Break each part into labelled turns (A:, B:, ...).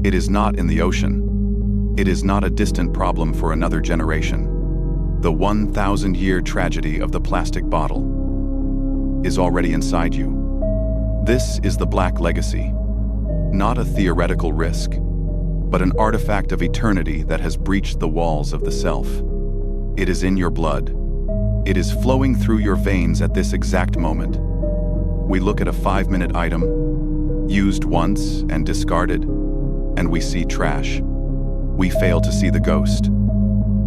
A: It is not in the ocean. It is not a distant problem for another generation. The 1,000-year tragedy of the plastic bottle is already inside you. This is the Black Legacy, not a theoretical risk, but an artifact of eternity that has breached the walls of the self. It is in your blood. It is flowing through your veins at this exact moment. We look at a 5-minute item, used once and discarded, and we see trash. We fail to see the ghost.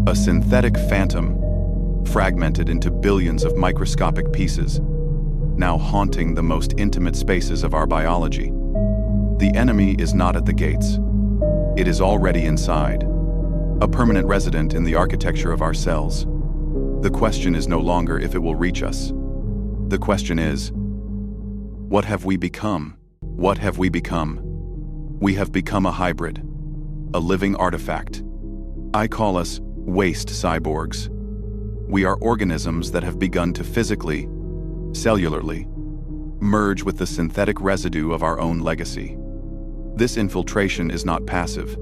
A: A synthetic phantom, fragmented into billions of microscopic pieces, now haunting the most intimate spaces of our biology. The enemy is not at the gates. It is already inside, a permanent resident in the architecture of our cells. The question is no longer if it will reach us. The question is, what have we become? What have we become? We have become a hybrid, a living artifact. I call us waste cyborgs. We are organisms that have begun to physically, cellularly, merge with the synthetic residue of our own legacy. This infiltration is not passive.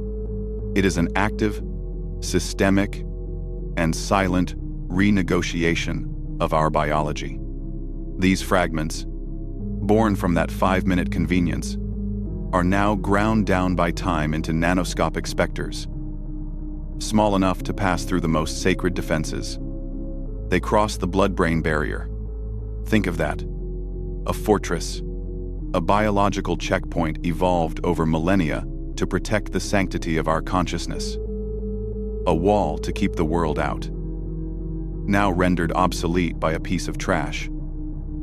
A: It is an active, systemic, and silent renegotiation of our biology. These fragments, born from that 5-minute convenience, are now ground down by time into nanoscopic specters, small enough to pass through the most sacred defenses. They cross the blood-brain barrier. Think of that. A fortress, a biological checkpoint evolved over millennia to protect the sanctity of our consciousness. A wall to keep the world out. Now rendered obsolete by a piece of trash.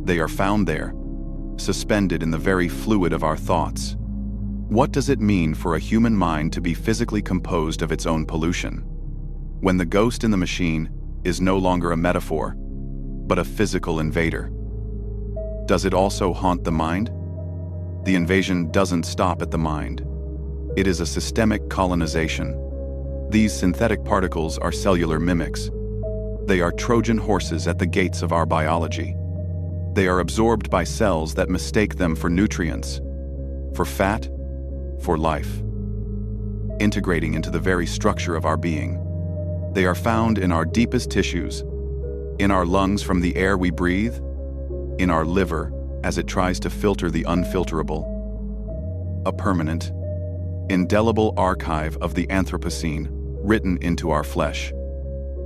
A: They are found there, suspended in the very fluid of our thoughts. What does it mean for a human mind to be physically composed of its own pollution, when the ghost in the machine is no longer a metaphor, but a physical invader? Does it also haunt the mind? The invasion doesn't stop at the mind. It is a systemic colonization. These synthetic particles are cellular mimics. They are Trojan horses at the gates of our biology. They are absorbed by cells that mistake them for nutrients, for fat, for life. Integrating into the very structure of our being. They are found in our deepest tissues, in our lungs from the air we breathe, in our liver as it tries to filter the unfilterable. A permanent, indelible archive of the Anthropocene written into our flesh.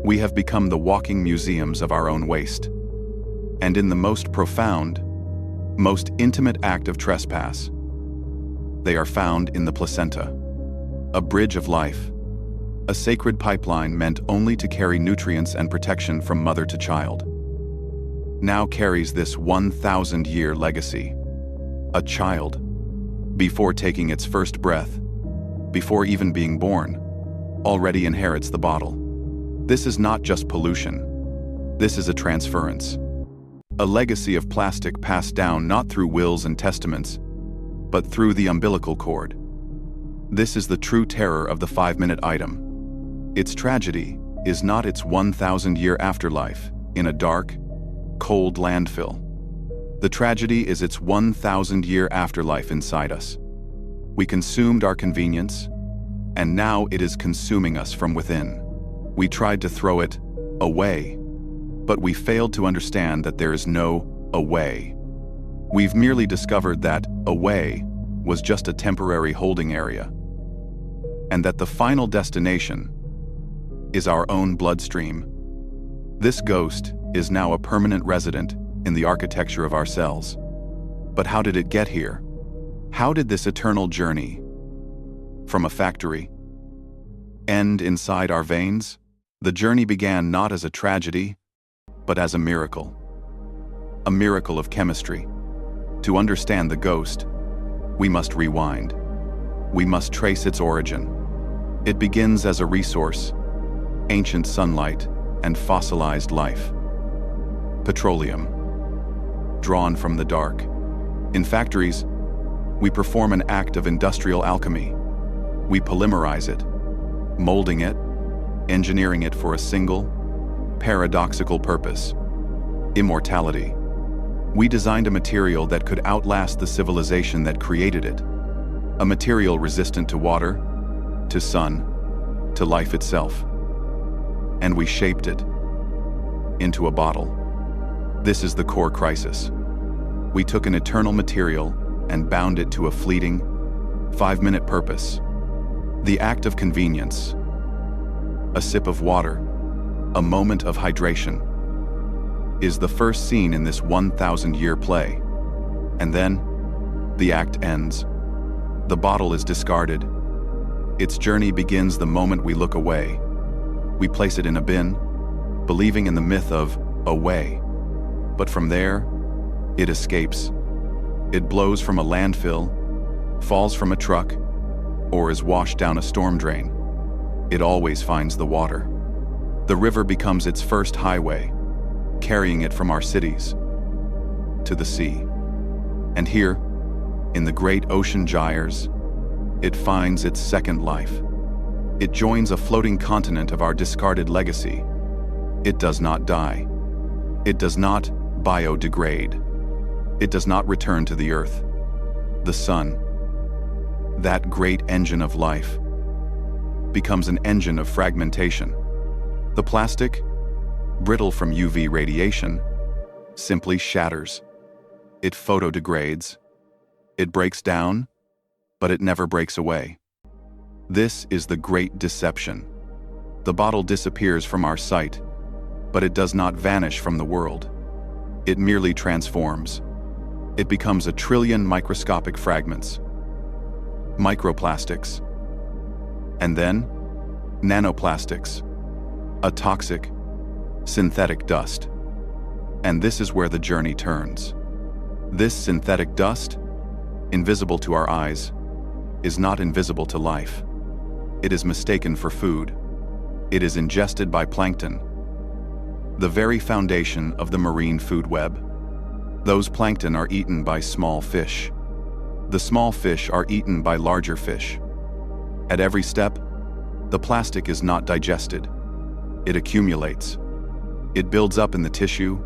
A: We have become the walking museums of our own waste. And in the most profound, most intimate act of trespass, they are found in the placenta, a bridge of life, a sacred pipeline meant only to carry nutrients and protection from mother to child. Now carries this 1,000-year legacy. A child, before taking its first breath, before even being born, already inherits the bottle. This is not just pollution. This is a transference. A legacy of plastic passed down not through wills and testaments, but through the umbilical cord. This is the true terror of the 5-minute item. Its tragedy is not its 1,000-year afterlife in a dark, cold landfill. The tragedy is its 1,000-year afterlife inside us. We consumed our convenience, and now it is consuming us from within. We tried to throw it away, but we failed to understand that there is no away. We've merely discovered that away was just a temporary holding area, and that the final destination is our own bloodstream. This ghost is now a permanent resident in the architecture of our cells. But how did it get here? How did this eternal journey from a factory end inside our veins? The journey began not as a tragedy, but as a miracle of chemistry. To understand the ghost, we must rewind. We must trace its origin. It begins as a resource, ancient sunlight and fossilized life. Petroleum, drawn from the dark. In factories, we perform an act of industrial alchemy. We polymerize it, molding it, engineering it for a single, paradoxical purpose: immortality. We designed a material that could outlast the civilization that created it. A material resistant to water, to sun, to life itself. And we shaped it into a bottle. This is the core crisis. We took an eternal material and bound it to a fleeting, 5-minute purpose. The act of convenience. A sip of water, a moment of hydration, is the first scene in this 1,000-year play. And then, the act ends. The bottle is discarded. Its journey begins the moment we look away. We place it in a bin, believing in the myth of away. But from there, it escapes. It blows from a landfill, falls from a truck, or is washed down a storm drain. It always finds the water. The river becomes its first highway, carrying it from our cities to the sea. And here, in the great ocean gyres, it finds its second life. It joins a floating continent of our discarded legacy. It does not die. It does not biodegrade. It does not return to the earth. The sun, that great engine of life, becomes an engine of fragmentation. The plastic, brittle from UV radiation, simply shatters. It photodegrades. It breaks down, but it never breaks away. This is the great deception. The bottle disappears from our sight, but it does not vanish from the world. It merely transforms. It becomes a trillion microscopic fragments. Microplastics. And then, nanoplastics. A toxic, synthetic dust. And this is where the journey turns. This synthetic dust, invisible to our eyes, is not invisible to life. It is mistaken for food. It is ingested by plankton, the very foundation of the marine food web. Those plankton are eaten by small fish. The small fish are eaten by larger fish. At every step, the plastic is not digested. It accumulates. It builds up in the tissue,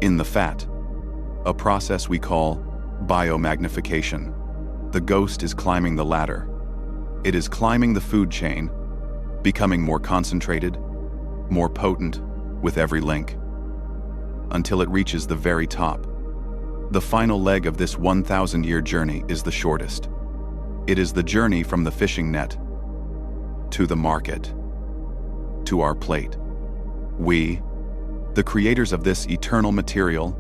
A: in the fat, a process we call biomagnification. The ghost is climbing the ladder. It is climbing the food chain, becoming more concentrated, more potent with every link, until it reaches the very top. The final leg of this 1,000-year journey is the shortest. It is the journey from the fishing net to the market, to our plate. We, the creators of this eternal material,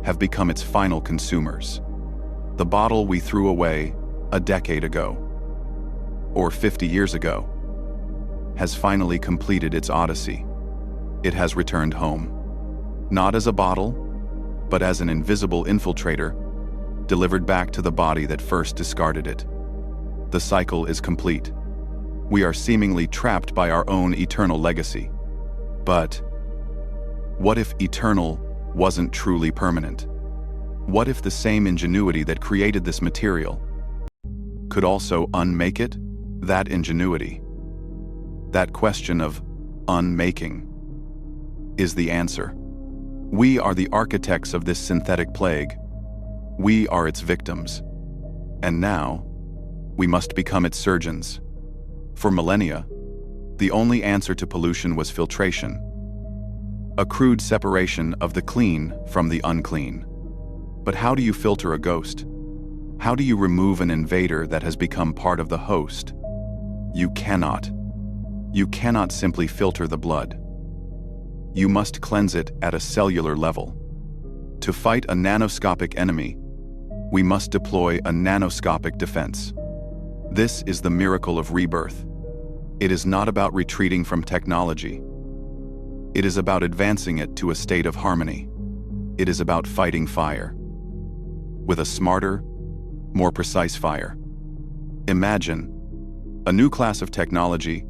A: have become its final consumers. The bottle we threw away a decade ago, or 50 years ago, has finally completed its odyssey. It has returned home, not as a bottle, but as an invisible infiltrator, delivered back to the body that first discarded it. The cycle is complete. We are seemingly trapped by our own eternal legacy. But what if eternal wasn't truly permanent? What if the same ingenuity that created this material could also unmake it? That ingenuity, that question of unmaking, is the answer. We are the architects of this synthetic plague. We are its victims. And now, we must become its surgeons. For millennia, the only answer to pollution was filtration, a crude separation of the clean from the unclean. But how do you filter a ghost? How do you remove an invader that has become part of the host? You cannot. You cannot simply filter the blood. You must cleanse it at a cellular level. To fight a nanoscopic enemy, we must deploy a nanoscopic defense. This is the miracle of rebirth. It is not about retreating from technology. It is about advancing it to a state of harmony. It is about fighting fire with a smarter, more precise fire. Imagine a new class of technology,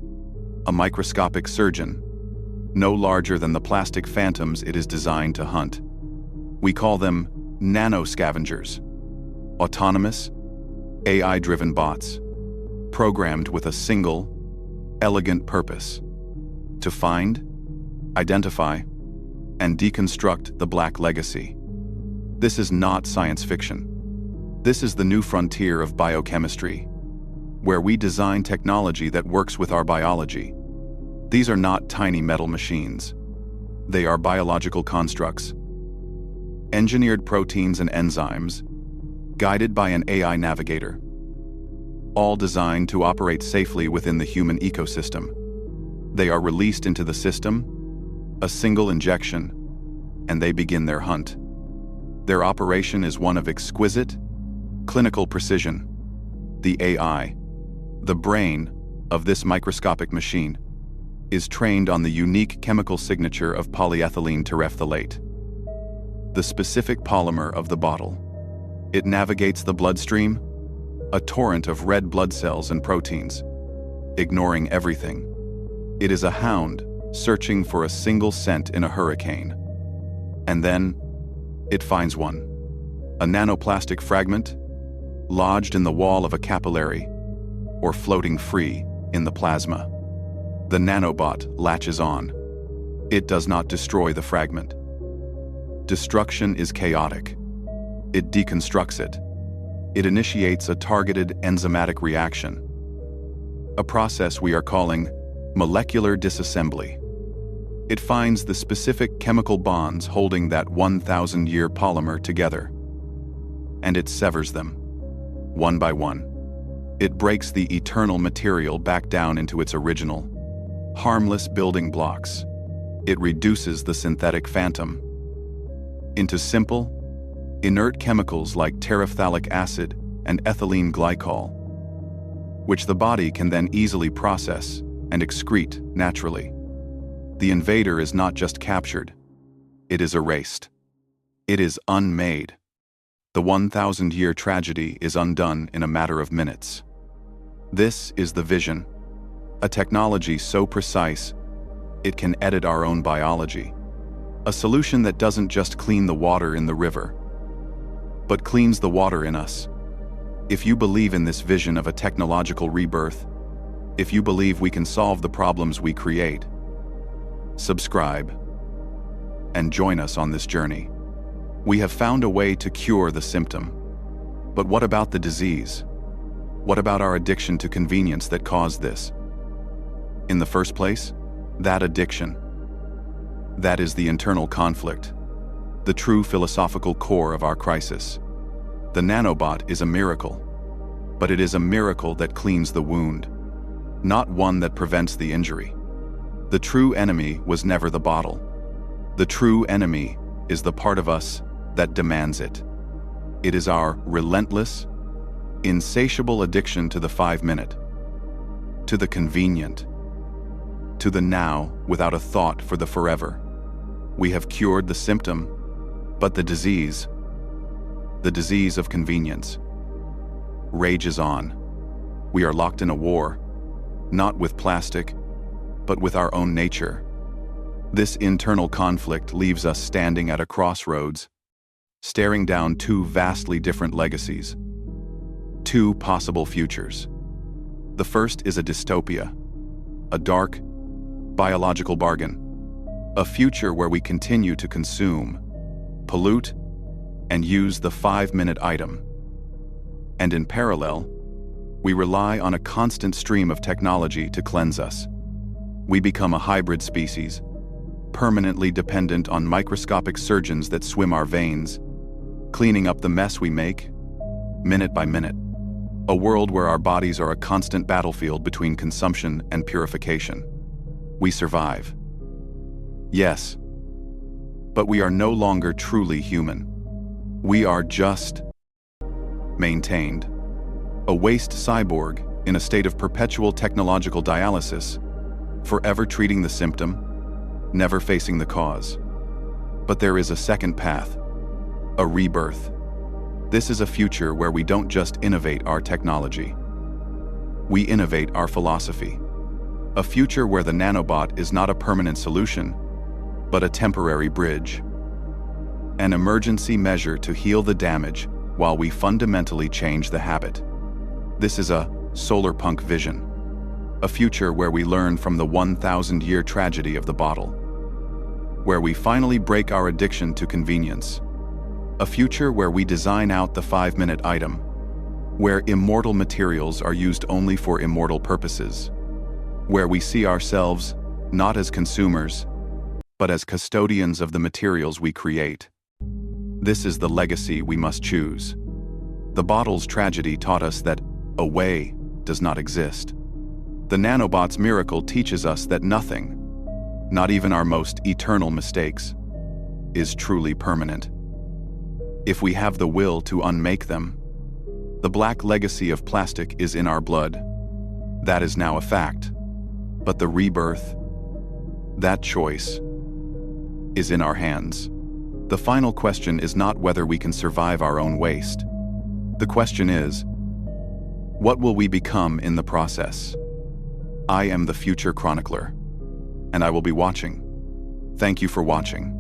A: a microscopic surgeon, no larger than the plastic phantoms it is designed to hunt. We call them nano-scavengers, autonomous, AI-driven bots, programmed with a single, elegant purpose: to find, identify, and deconstruct the Black legacy. This is not science fiction. This is the new frontier of biochemistry, where we design technology that works with our biology. These are not tiny metal machines. They are biological constructs, engineered proteins and enzymes, guided by an AI navigator, all designed to operate safely within the human ecosystem. They are released into the system, a single injection, and they begin their hunt. Their operation is one of exquisite, clinical precision. The AI, the brain of this microscopic machine, is trained on the unique chemical signature of polyethylene terephthalate, the specific polymer of the bottle. It navigates the bloodstream, a torrent of red blood cells and proteins, ignoring everything. It is a hound searching for a single scent in a hurricane. And then, it finds one. A nanoplastic fragment, lodged in the wall of a capillary, or floating free in the plasma. The nanobot latches on. It does not destroy the fragment. Destruction is chaotic. It deconstructs it. It initiates a targeted enzymatic reaction, a process we are calling molecular disassembly. It finds the specific chemical bonds holding that 1,000-year polymer together, and it severs them, one by one. It breaks the eternal material back down into its original, harmless building blocks. It reduces the synthetic phantom into simple, inert chemicals like terephthalic acid and ethylene glycol, which the body can then easily process and excrete naturally. The invader is not just captured, it is erased. It is unmade. The 1,000-year tragedy is undone in a matter of minutes. This is the vision, a technology so precise it can edit our own biology. A solution that doesn't just clean the water in the river, but cleans the water in us. If you believe in this vision of a technological rebirth, if you believe we can solve the problems we create, subscribe and join us on this journey. We have found a way to cure the symptom. But what about the disease? What about our addiction to convenience that caused this? In the first place, that addiction. That is the internal conflict, the true philosophical core of our crisis. The nanobot is a miracle, but it is a miracle that cleans the wound, not one that prevents the injury. The true enemy was never the bottle. The true enemy is the part of us that demands it. It is our relentless, insatiable addiction to the 5-minute, to the convenient, to the now without a thought for the forever. We have cured the symptom, but the disease of convenience, rages on. We are locked in a war, not with plastic, but with our own nature. This internal conflict leaves us standing at a crossroads, staring down two vastly different legacies, two possible futures. The first is a dystopia, a dark, biological bargain, a future where we continue to consume, pollute, and use the 5-minute item. And in parallel, we rely on a constant stream of technology to cleanse us. We become a hybrid species, permanently dependent on microscopic surgeons that swim our veins, cleaning up the mess we make, minute by minute. A world where our bodies are a constant battlefield between consumption and purification. We survive. Yes, but we are no longer truly human. We are just maintained. A waste cyborg in a state of perpetual technological dialysis, forever treating the symptom, never facing the cause. But there is a second path, a rebirth. This is a future where we don't just innovate our technology. We innovate our philosophy. A future where the nanobot is not a permanent solution, but a temporary bridge. An emergency measure to heal the damage while we fundamentally change the habit. This is a solar punk vision. A future where we learn from the 1,000-year tragedy of the bottle. Where we finally break our addiction to convenience. A future where we design out the 5-minute item, where immortal materials are used only for immortal purposes, where we see ourselves not as consumers, but as custodians of the materials we create. This is the legacy we must choose. The bottle's tragedy taught us that a way does not exist. The Nanobots' miracle teaches us that nothing, not even our most eternal mistakes, is truly permanent. If we have the will to unmake them, the black legacy of plastic is in our blood. That is now a fact. But the rebirth, that choice, is in our hands. The final question is not whether we can survive our own waste. The question is, what will we become in the process? I am the future chronicler, and I will be watching. Thank you for watching.